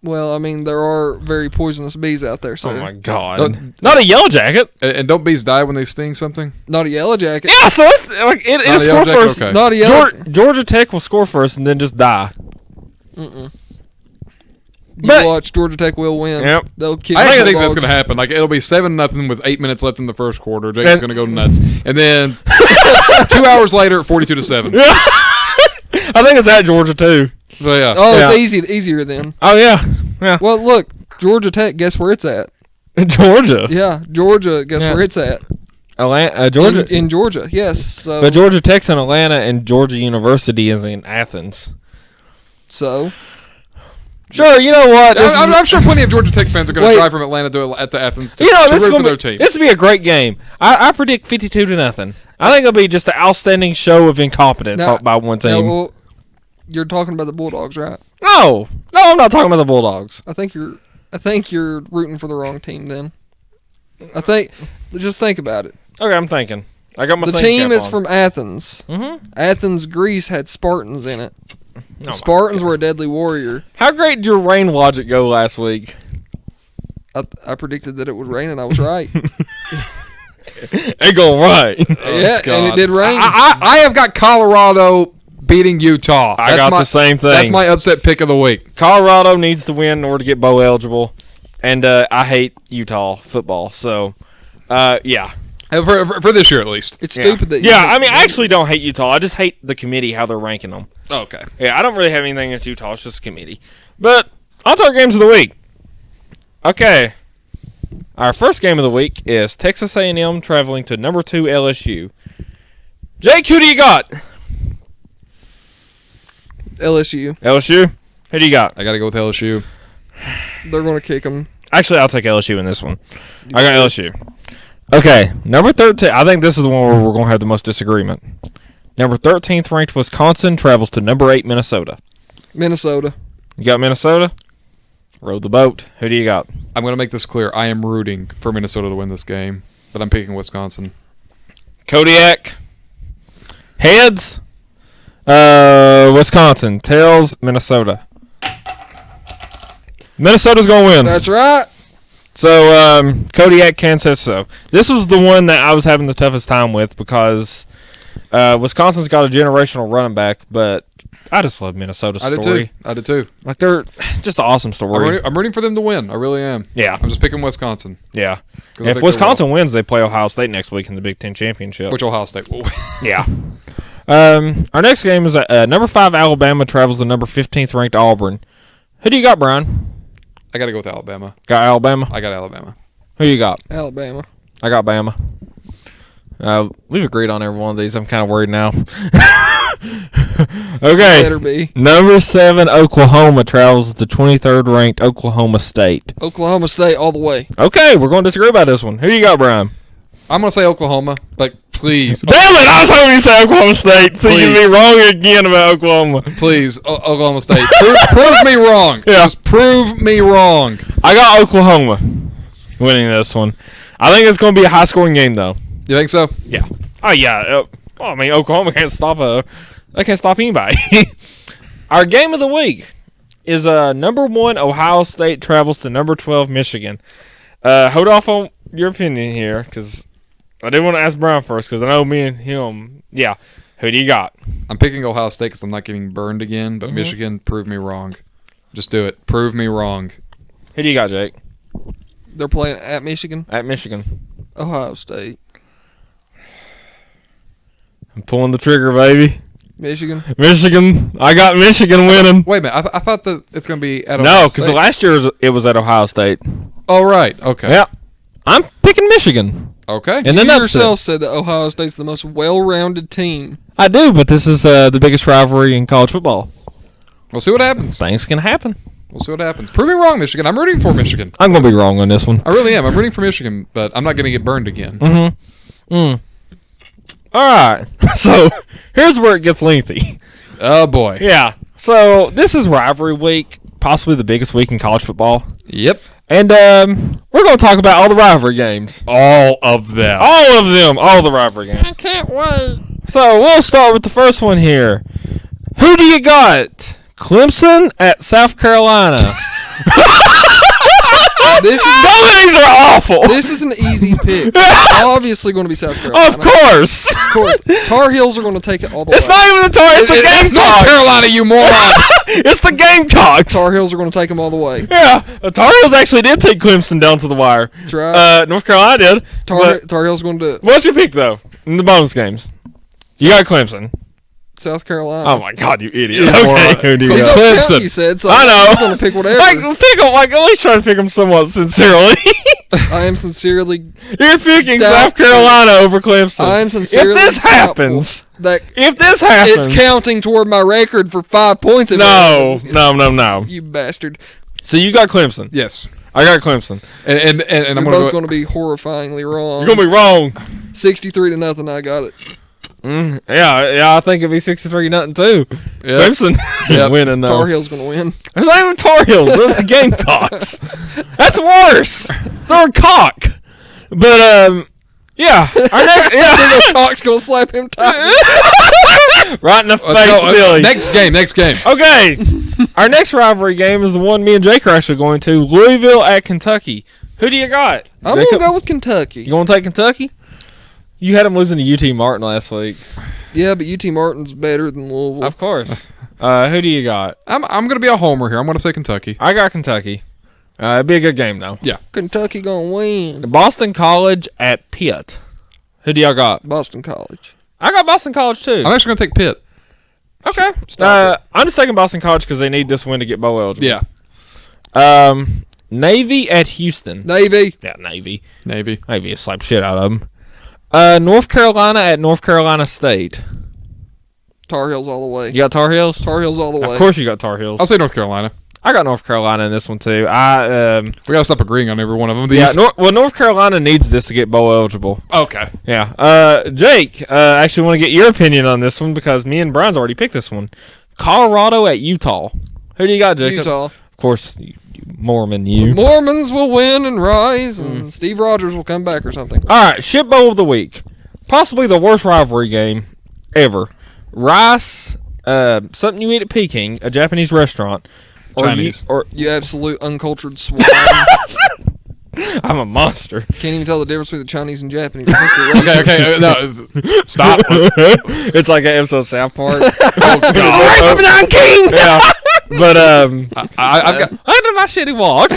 Well, I mean, there are very poisonous bees out there, so. Oh, my God. Not a Yellow Jacket. And don't bees die when they sting something? Not a Yellow Jacket. Yeah, so it's like it'll score first. Okay. Not a Yellow Georgia Tech will score first and then just die. You watch, Georgia Tech will win. Yep. They'll kick. I think that's going to happen. Like, it'll be 7-0 with 8 minutes left in the first quarter. Jake's going to go nuts. And then 2 hours later, 42-7. I think it's at Georgia, too. But yeah. Oh, it's easier then. Oh, yeah. Well, look, Georgia Tech, guess where it's at? Georgia. Yeah, Georgia, guess where it's at? Atlanta, Georgia. In Georgia, yes. So, but Georgia Tech's in Atlanta and Georgia University is in Athens. So... Sure, you know what? I'm sure plenty of Georgia Tech fans are going to drive from Atlanta to Athens to root for their team. This will be a great game. I predict 52-0. I think it'll be just an outstanding show of incompetence by one team. Well, you're talking about the Bulldogs, right? No, I'm not talking about the Bulldogs. I think you're rooting for the wrong team. Then, just think about it. Okay, I'm thinking. I got my. The team is from Athens. Mm-hmm. Athens, Greece had Spartans in it. Oh Spartans were a deadly warrior. How great did your rain logic go last week? I predicted that it would rain, and I was right. It go right. Yeah, and it did rain. I have got Colorado beating Utah. I got the same thing. That's my upset pick of the week. Colorado needs to win in order to get bowl eligible, and I hate Utah football. So, yeah. For this year, at least. It's stupid that. I mean, I actually don't hate Utah. I just hate the committee, how they're ranking them. Oh, okay. Yeah, I don't really have anything against Utah. It's just a committee. But on to our games of the week. Okay. Our first game of the week is Texas A&M traveling to number 2 LSU. Jake, who do you got? LSU. LSU? Who do you got? I got to go with LSU. They're going to kick them. Actually, I'll take LSU in this one. I got LSU. Okay, number 13. I think this is the one where we're going to have the most disagreement. Number 13th ranked Wisconsin travels to number 8 Minnesota. Minnesota. You got Minnesota? Row the boat. Who do you got? I'm going to make this clear. I am rooting for Minnesota to win this game, but I'm picking Wisconsin. Kodiak. Heads. Wisconsin. Tails. Minnesota. Minnesota's going to win. That's right. So, Kodiak can say so. This was the one that I was having the toughest time with because Wisconsin's got a generational running back, but I just love Minnesota's story. I did too. Like, they're just an awesome story. I'm rooting for them to win. I really am. Yeah. I'm just picking Wisconsin. Yeah. If Wisconsin wins, they play Ohio State next week in the Big Ten Championship. Which Ohio State will win. Yeah. Our next game is number 5 Alabama travels to number 15th ranked Auburn. Who do you got, Brian? I got to go with Alabama. Got Alabama? I got Alabama. Who you got? Alabama. I got Bama. We've agreed on every one of these. I'm kind of worried now. Okay. Better be. Number 7 Oklahoma travels to 23rd ranked Oklahoma State. Oklahoma State all the way. Okay, we're going to disagree about this one. Who you got, Brian? I'm going to say Oklahoma, but Please. Damn it! I was hoping you say Oklahoma State, so you'd be wrong again about Oklahoma. Please, Oklahoma State. Prove me wrong. Yeah. Just prove me wrong. I got Oklahoma winning this one. I think it's going to be a high-scoring game, though. You think so? Yeah. Oh, yeah. I mean, Oklahoma can't stop they can't stop anybody. Our game of the week is number 1 Ohio State travels to number 12 Michigan. Hold off on your opinion here, because I did want to ask Brian first, because I know me and him. Yeah. Who do you got? I'm picking Ohio State because I'm not getting burned again, but Michigan, prove me wrong. Just do it. Prove me wrong. Who do you got, Jake? They're playing at Michigan. At Michigan. Ohio State. I'm pulling the trigger, baby. Michigan. I got Michigan winning. Wait a minute. I thought that it's going to be at Ohio No, because State. last year it was at Ohio State. Oh, right. Okay. Yeah. I'm picking Michigan. Okay. And then You yourself said that Ohio State's the most well-rounded team. I do, but this is the biggest rivalry in college football. We'll see what happens. Things can happen. We'll see what happens. Prove me wrong, Michigan. I'm rooting for Michigan. I'm going to be wrong on this one. I really am. I'm rooting for Michigan, but I'm not going to get burned again. All right. So here's where it gets lengthy. Oh, boy. Yeah. So this is rivalry week, possibly the biggest week in college football. Yep. And we're going to talk about all the rivalry games. All of them. All of them. All the rivalry games. I can't wait. So we'll start with the first one here. Who do you got? Clemson at South Carolina. These are awful. This is an easy pick. Obviously going to be South Carolina. Of course. Of course. Tar Heels are going to take it all the It's way. not even the Tar. It's the It's North Gamecocks. Carolina, you moron. It's the Gamecocks. Tar Heels are going to take them all the way. Yeah, Tar Heels actually did take Clemson down to the wire. That's right. North Carolina did. Tar Heels going to What's your pick though in the bonus games? You got Clemson. South Carolina. Oh my God, you idiot! Yeah, Okay, moron. who do you Because got? Clemson. Clemson. You said, so I know. I'm going to pick whatever. Pick them. Like at least try to pick them somewhat sincerely. I am sincerely. You're picking South Doubtful. Carolina over Clemson. I am sincerely. If this doubtful happens, that if this happens, it's counting toward my record for 5 points. no. You bastard. So you got Clemson. Yes. I got Clemson. And You're I'm both going going to be horrifyingly wrong. You're gonna be wrong. 63-0. I got it. Yeah. I think it'd be 63-0 too. Yep. Clemson Yep. winning though. Tar Heels going to win. There's not even Tar Heels. They're the Gamecocks. That's worse. They're a cock. But yeah. Our next, The Cock's going to slap him tight. right in the Let's face, go. silly. Next game. Okay. Our next rivalry game is the one me and Jake are actually going to. Louisville at Kentucky. Who do you got? I'm going to go with Kentucky. You going to take Kentucky? You had them losing to UT Martin last week. Yeah, but UT Martin's better than Louisville. Of course. Who do you got? I'm going to be a homer here. I'm going to say Kentucky. I got Kentucky. It'd be a good game, though. Yeah. Kentucky going to win. Boston College at Pitt. Who do y'all got? Boston College. I got Boston College, too. I'm actually going to take Pitt. Okay. I'm just taking Boston College because they need this win to get bowl eligible. Yeah. Navy at Houston. Navy. Yeah, Navy. Navy. Navy will slap shit out of them. North Carolina at North Carolina State. Tar Heels all the way. You got Tar Heels? Tar Heels all the way. Of course you got Tar Heels. I'll say North Carolina. I got North Carolina in this one, too. We got to stop agreeing on every one of them. Yeah, North Carolina needs this to get bowl eligible. Okay. Yeah. Jake, actually want to get your opinion on this one because me and Brian's already picked this one. Colorado at Utah. Who do you got, Jacob? Utah. Of course, you Mormon, you. Mormons will win and rise, and Steve Rogers will come back or something. All right, shit bowl of the week. Possibly the worst rivalry game ever. Rice, something you eat at Peking, a Japanese restaurant. Chinese. You absolute uncultured swine. I'm a monster. Can't even tell the difference between the Chinese and Japanese. Okay. No, stop. It's like an episode of South Park. Oh, God. King! Yeah. But I've got. I did my shitty walk.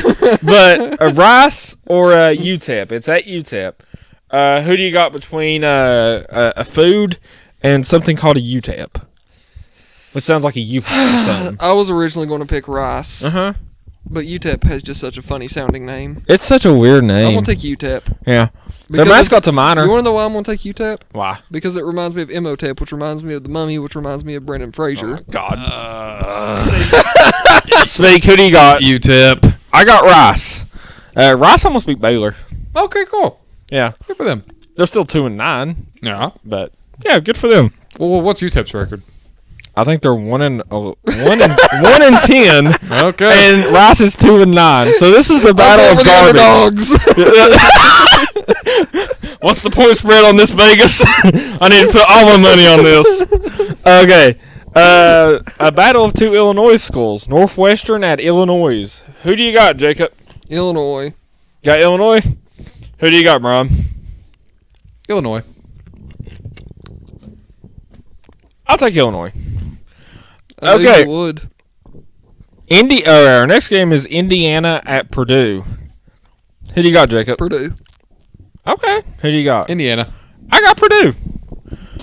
But Rice or UTEP. It's at UTEP. Who do you got between a food and something called a UTEP? Which sounds like a U or something. I was originally going to pick Rice, Uh-huh. but UTEP has just such a funny sounding name. It's such a weird I'm name. going to take UTEP. Yeah. Their Because mascot's a minor. You want to know why I'm going to take UTEP? Why? Because it reminds me of Imhotep, which reminds me of The Mummy, which reminds me of Brendan Fraser. Oh, God. Speak. Who do you got? UTEP. I got Rice. Rice almost beat Baylor. Okay, cool. Yeah. Good for them. They're still 2-9, Yeah. but yeah, good for them. Well, what's UTEP's record? I think they're 1-10. Okay. And Rice is 2-9. So this is the battle of garbage. What's the point spread on this, Vegas? I need to put all my money on this. Okay. A battle of two Illinois schools. Northwestern at Illinois. Who do you got, Jacob? Illinois. Got Illinois? Who do you got, Brian? Illinois. I'll take Illinois. I knew Okay. you would. Our next game is Indiana at Purdue. Who do you got, Jacob? Purdue. Okay. Who do you got? Indiana. I got Purdue.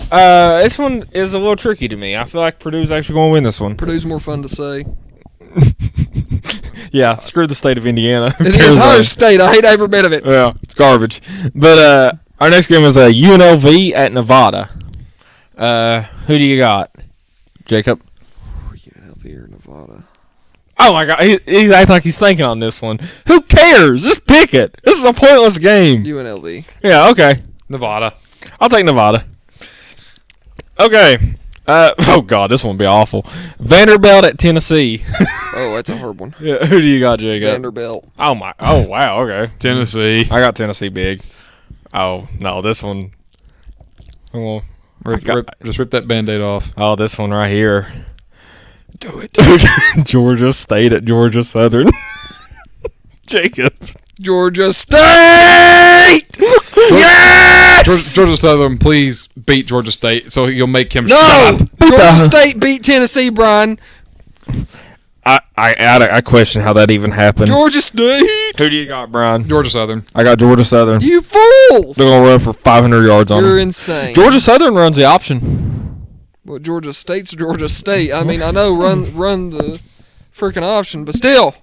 This one is a little tricky to me. I feel like Purdue's actually going to win this one. Purdue's more fun to say. Yeah, screw the state of Indiana. Who In the cares entire about it? state, I hate every bit of it. Yeah, it's garbage. But our next game is UNLV at Nevada. Who do you got, Jacob? UNLV or Nevada. Oh my God, he's acting like he's thinking on this one. Who cares? Just pick it. This is a pointless game. UNLV. Yeah, okay. Nevada. I'll take Nevada. Okay. Oh God, this one will be awful. Vanderbilt at Tennessee. Oh, that's a hard one. Yeah, who do you got, Jacob? Vanderbilt. Oh wow, okay. Tennessee. I got Tennessee big. Oh no, this one. Oh, Just rip that Band-Aid off. oh, this one right here. Do it. Georgia State at Georgia Southern. Jacob. Georgia State! Yes! Georgia Southern, please beat Georgia State so you'll make him No! shut up. Georgia State beat Tennessee, Brian. I question how that even happened. Georgia State! Who do you got, Brian? Georgia Southern. I got Georgia Southern. You fools! They're gonna run for 500 yards on You're them. insane. Georgia Southern runs the option. Well, Georgia State's Georgia State. I mean, I know run the freaking option, but still.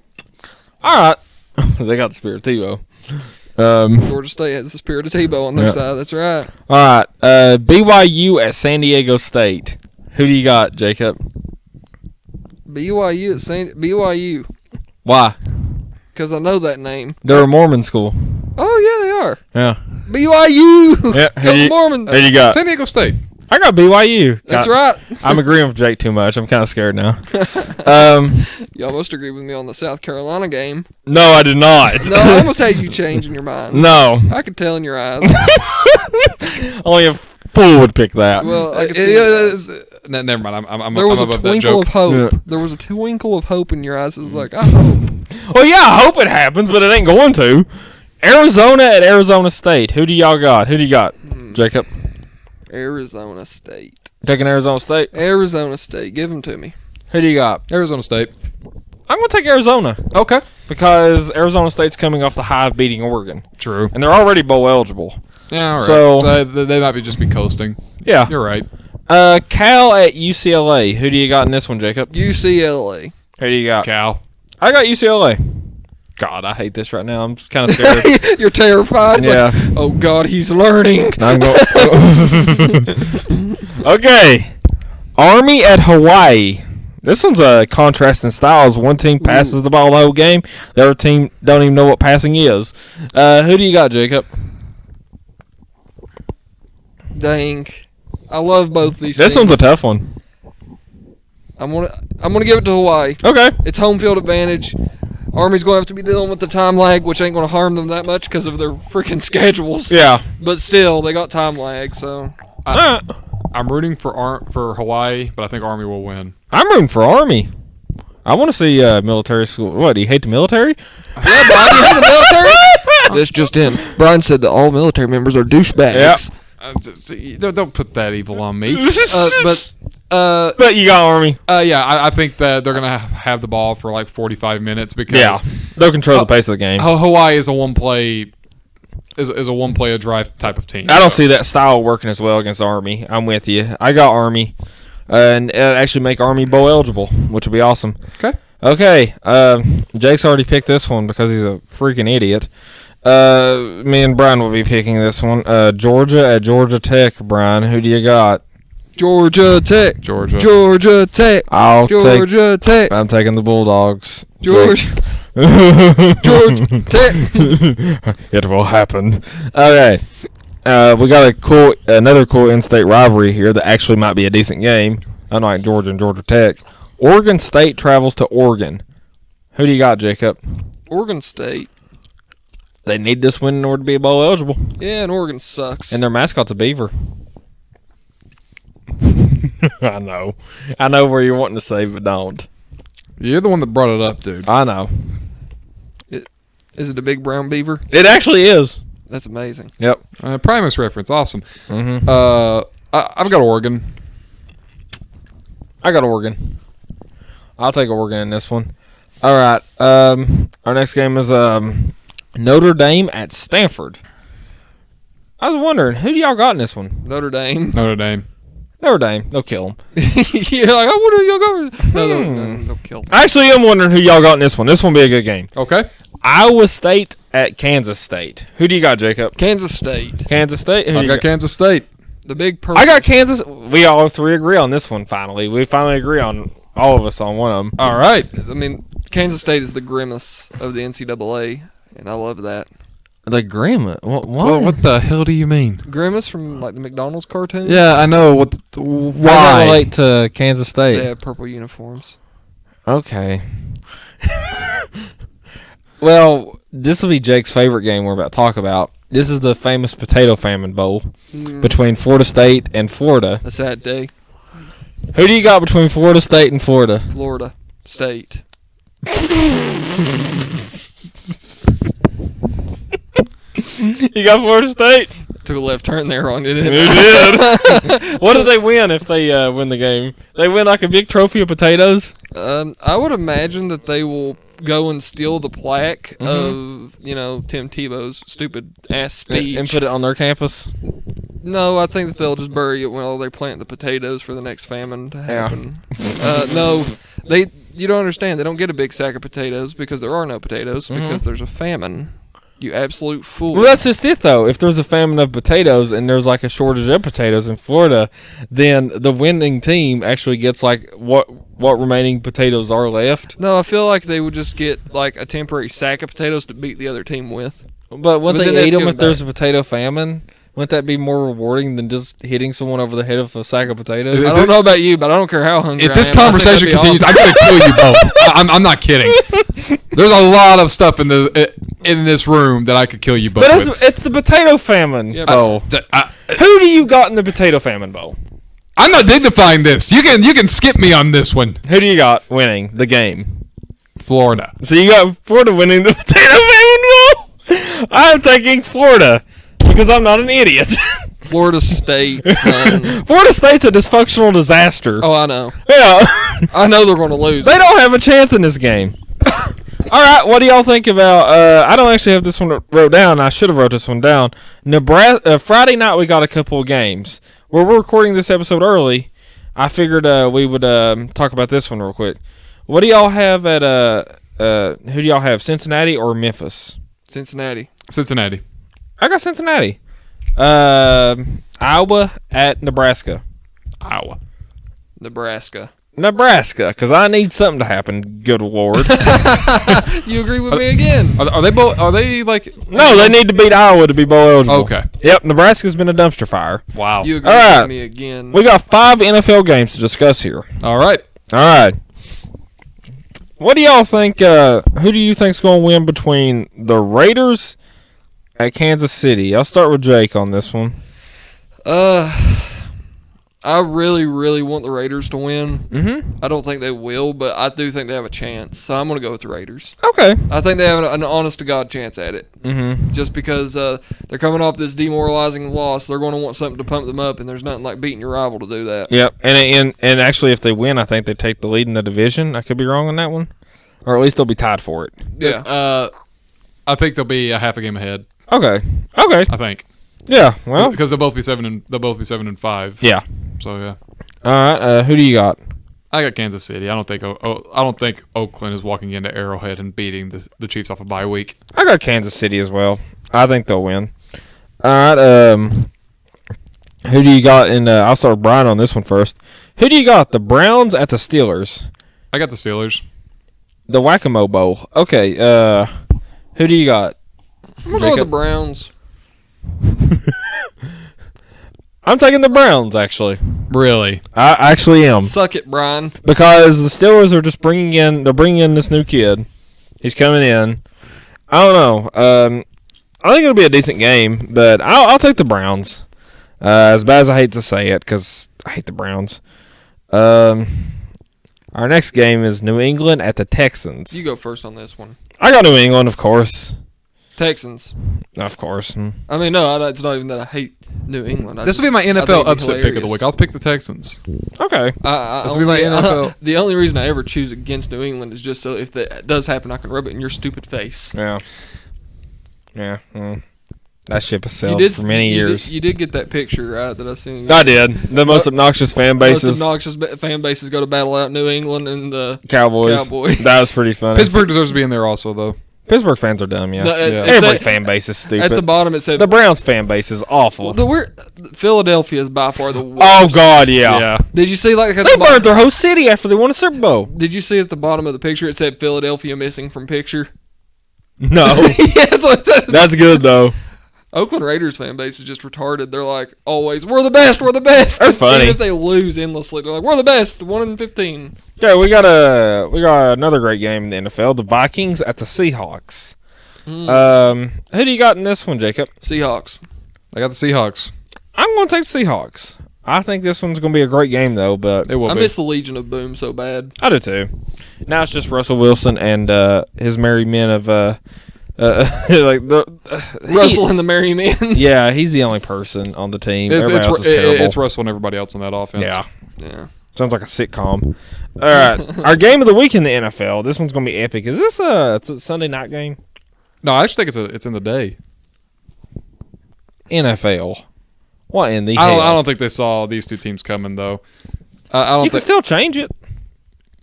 All right. They got the spirit Tebow. Georgia State has the spirit of Tebow on their side. That's right. All right. BYU at San Diego State. Who do you got, Jacob? BYU. Why? Because I know that name. They're a Mormon school. Oh, yeah, they are. Yeah. BYU! Yeah. Go Mormons! Who you got? San Diego State. I got BYU. That's right. I'm agreeing with Jake too much. I'm kind of scared now. You almost agree with me on the South Carolina game. No, I did not. No, I almost had you changing your mind. No. I could tell in your eyes. Only a fool would pick that. Well, I could see in your eyes. Never mind. I'm There was a above that twinkle joke. of hope. Yeah. There was a twinkle of hope in your eyes. It was like, I hope. Well, yeah, I hope it happens, but it ain't going to. Arizona at Arizona State. Who do y'all got? Who do you got, Jacob? Arizona State. Taking Arizona State. Arizona State. Give them to me. Who do you got? Arizona State. I'm going to take Arizona Okay. because Arizona State's coming off the high of beating Oregon, True. and they're already bowl eligible. Yeah, all right. So- They might be just be coasting. Yeah. You're right. Cal at UCLA. Who do you got in this one, Jacob? UCLA. Who do you got? Cal. I got UCLA. God, I hate this right now. I'm just kind of scared. You're terrified. It's Yeah. like, oh, God, he's learning. I'm going. Okay. Army at Hawaii. This one's a contrast in styles. One team passes the ball the whole game. The other team don't even know what passing is. Who do you got, Jacob? Dang. I love both these This teams. one's a tough one. I'm gonna give it to Hawaii. Okay. It's home field advantage. Army's going to have to be dealing with the time lag, which ain't going to harm them that much because of their freaking schedules. Yeah. But still, they got time lag, so. I'm rooting for Hawaii, but I think Army will win. I'm rooting for Army. I want to see military school. What, do you hate the military? Yeah, Brian, you hate the military? This just in. Brian said that all military members are douchebags. Don't put that evil on me. But you got Army. Yeah, I think that they're gonna have the ball for like 45 minutes because Yeah. They'll control the pace of the game. Hawaii is a one play a drive type of team. I don't see that style working as well against Army. I'm with you. I got Army. And it'll actually make Army bowl eligible, which would be awesome. Okay. Jake's already picked this one because he's a freaking idiot. Me and Brian will be picking this one. Georgia at Georgia Tech. Brian, who do you got? Georgia Tech. Georgia Tech. I'm taking the Bulldogs. Georgia Tech. It will happen. Okay. We got another cool in-state rivalry here that actually might be a decent game, unlike Georgia and Georgia Tech. Oregon State travels to Oregon. Who do you got, Jacob? Oregon State. They need this win in order to be bowl eligible. Yeah, and Oregon sucks. And their mascot's a beaver. I know where you're wanting to say, but don't. You're the one that brought it up, dude. I know. Is it a big brown beaver? It actually is. That's amazing. Yep. Primus reference, awesome. Mm-hmm. I've got Oregon. I got Oregon. I'll take Oregon in this one. All right. Our next game is Notre Dame at Stanford. I was wondering, who do y'all got in this one? Notre Dame. Notre Dame. Notre Dame. They'll kill them. Yeah, like, I wonder who y'all go with. No, they'll kill them. Actually, I'm wondering who y'all got in this one. This one will be a good game. Okay. Iowa State at Kansas State. Who do you got, Jacob? Kansas State. Kansas State? I've got Kansas State. The big purple. I got Kansas. We all three agree on this one, finally. We finally agree on all of us on one of them. All right. I mean, Kansas State is the grimace of the NCAA, and I love that. The Grimace? What? What the hell do you mean? Grimace from, like, the McDonald's cartoon? Yeah, I know. Why? Why? Relate to Kansas State? They have purple uniforms. Okay. Well, this will be Jake's favorite game we're about to talk about. This is the famous Potato Famine Bowl between Florida State and Florida. A sad day. Who do you got between Florida State and Florida? Florida State. You got Florida State? Took a left turn there wrong, didn't it? You did. What do they win if they win the game? They win like a big trophy of potatoes? I would imagine that they will go and steal the plaque of, Tim Tebow's stupid ass speech. And put it on their campus? No, I think that they'll just bury it while they plant the potatoes for the next famine to happen. No, you don't understand. They don't get a big sack of potatoes because there are no potatoes because there's a famine. You absolute fool. Well, that's just it, though. If there's a famine of potatoes and there's like a shortage of potatoes in Florida, then the winning team actually gets like what remaining potatoes are left. No, I feel like they would just get like a temporary sack of potatoes to beat the other team with. But wouldn't then they eat they'd them give if it there's back. a potato famine? Wouldn't that be more rewarding than just hitting someone over the head with a sack of potatoes? I don't know about you, but I don't care how hungry If I this am. I think conversation that'd be continues, awesome. I'm going to kill you both. I'm not kidding. There's a lot of stuff in this room that I could kill you both But with. it's the potato famine Yeah, bowl. Who do you got in the potato famine bowl? I'm not dignifying this. You can skip me on this one. Who do you got winning the game? Florida. So you got Florida winning the potato famine bowl? I'm taking Florida because I'm not an idiot. Florida State, son. Florida State's a dysfunctional disaster. Oh, I know. Yeah. I know they're going to lose. They don't have a chance in this game. All right, what do y'all think about? I don't actually have this one wrote down. I should have wrote this one down. Nebraska. Friday night we got a couple of games. We're recording this episode early. I figured we would talk about this one real quick. What do y'all have at who do y'all have? Cincinnati or Memphis? Cincinnati. I got Cincinnati. Iowa at Nebraska. Iowa. Nebraska, because I need something to happen. Good Lord. You agree with me again? Are they both? Are they like? No, they need to beat Iowa to be bowl eligible. Okay. Yep, Nebraska's been a dumpster fire. Wow. You agree All right. with me again? We got 5 NFL games to discuss here. All right. All right. What do y'all think? Who do you think's going to win between the Raiders at Kansas City? I'll start with Jake on this one. I really, really want the Raiders to win. Mm-hmm. I don't think they will, but I do think they have a chance. So I'm going to go with the Raiders. Okay. I think they have an honest-to-God chance at it. Mm-hmm. Just because they're coming off this demoralizing loss, they're going to want something to pump them up, and there's nothing like beating your rival to do that. Yep. And actually, if they win, I think they take the lead in the division. I could be wrong on that one. Or at least they'll be tied for it. Yeah. I think they'll be a half a game ahead. Okay. I think. Yeah. Well. Because they'll both be 7-5. Yeah. So yeah. All right. Who do you got? I got Kansas City. I don't think Oakland is walking into Arrowhead and beating the Chiefs off a bye week. I got Kansas City as well. I think they'll win. All right. Who do you got in? I'll start with Brian on this one first. Who do you got? The Browns at the Steelers. I got the Steelers. The Whack-A-Mole Bowl. Okay. Who do you got? I'm going to go with the Browns. I'm taking the Browns, actually. Really? I actually am. Suck it, Brian. Because the Steelers are just bringing in this new kid. He's coming in. I don't know. I think it'll be a decent game, but I'll take the Browns. As bad as I hate to say it, because I hate the Browns. Our next game is New England at the Texans. You go first on this one. I got New England, of course. Texans. Of course. I mean, no, it's not even that I hate New England. This will be my NFL upset pick of the week. I'll pick the Texans. Okay. This will be my NFL. The only reason I ever choose against New England is just so if that does happen, I can rub it in your stupid face. Yeah. Yeah. That ship has sailed for many years. You did get that picture that I seen. I did. The most obnoxious fan bases. Most obnoxious fan bases go to battle out New England and the Cowboys. That was pretty funny. Pittsburgh deserves to be in there also, though. Pittsburgh fans are dumb, yeah. Yeah. Every fan base is stupid. At the bottom it said the Browns fan base is awful. Philadelphia is by far the worst. Oh God, yeah. Did you see at they the burned their whole city after they won a Super Bowl? Did you see at the bottom of the picture it said Philadelphia missing from picture? No. Yeah, that's what it says. That's good though. Oakland Raiders fan base is just retarded. They're like always, we're the best, we're the best. They're funny. Even if they lose endlessly, they're like, we're the best, 1-15. Yeah, we got another great game in the NFL. The Vikings at the Seahawks. Who do you got in this one, Jacob? Seahawks. I got the Seahawks. I'm going to take the Seahawks. I think this one's going to be a great game, though. But it will I be. miss the Legion of Boom so bad. I do too. Now it's just Russell Wilson and his merry men of Russell and the merry men. Yeah, he's the only person on the team. Everybody else is terrible. It's Russell and everybody else on that offense. Yeah. Sounds like a sitcom. All right, our game of the week in the NFL. This one's going to be epic. Is this it's a Sunday night game? No, I actually think it's in the day. NFL. What in the hell? I don't think they saw these two teams coming though. I don't. You can still change it.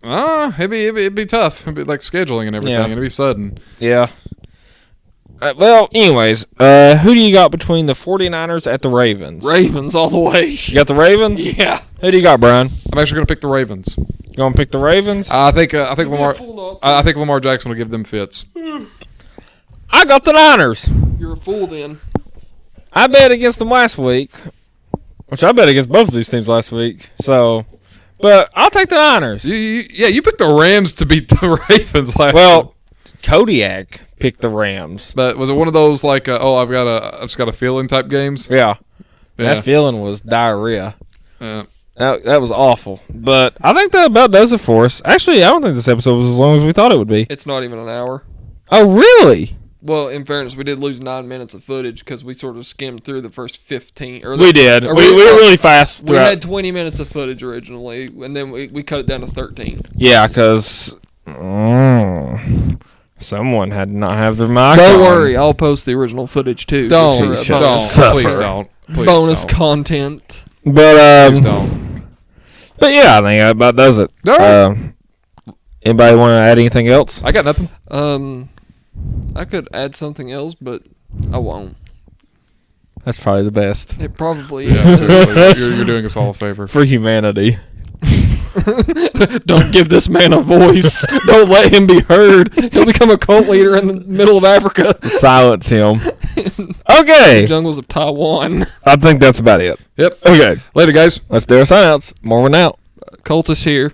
It'd be tough. It'd be like scheduling and everything. Yeah. It'd be sudden. Yeah. Well, anyways, who do you got between the 49ers at the Ravens? Ravens all the way. You got the Ravens? Yeah. Who do you got, Brian? I'm actually going to pick the Ravens. You going to pick the Ravens? I think Lamar Jackson will give them fits. I got the Niners. You're a fool then. I bet against them last week, which I bet against both of these teams last week. So, but I'll take the Niners. You picked the Rams to beat the Ravens last week. Well, Kodiak picked the Rams. But was it one of those like, I've just got a feeling type games? Yeah. Yeah. That feeling was diarrhea. Yeah. That was awful. But I think that about does it for us. Actually, I don't think this episode was as long as we thought it would be. It's not even an hour. Oh, really? Well, in fairness, we did lose 9 minutes of footage because we sort of skimmed through the first 15. We did. We were really fast. We had 20 minutes of footage originally, and then we cut it down to 13. Yeah, because someone had to not have their mic Don't on. worry, I'll post the original footage too. Please don't. Please bonus don't. content. But Please don't. But yeah, I think that about does it. All right. Anybody want to add anything else? I got nothing. I could add something else, but I won't. That's probably the best It probably Yeah, is. seriously, you're doing us all a favor. for humanity. Don't give this man a voice. Don't let him be heard. He'll become a cult leader in the middle of Africa. Silence him. Okay. The jungles of Taiwan. I think that's about it. Yep. Okay. Later, guys. Let's do our sign outs. Mormon out. Cultists here.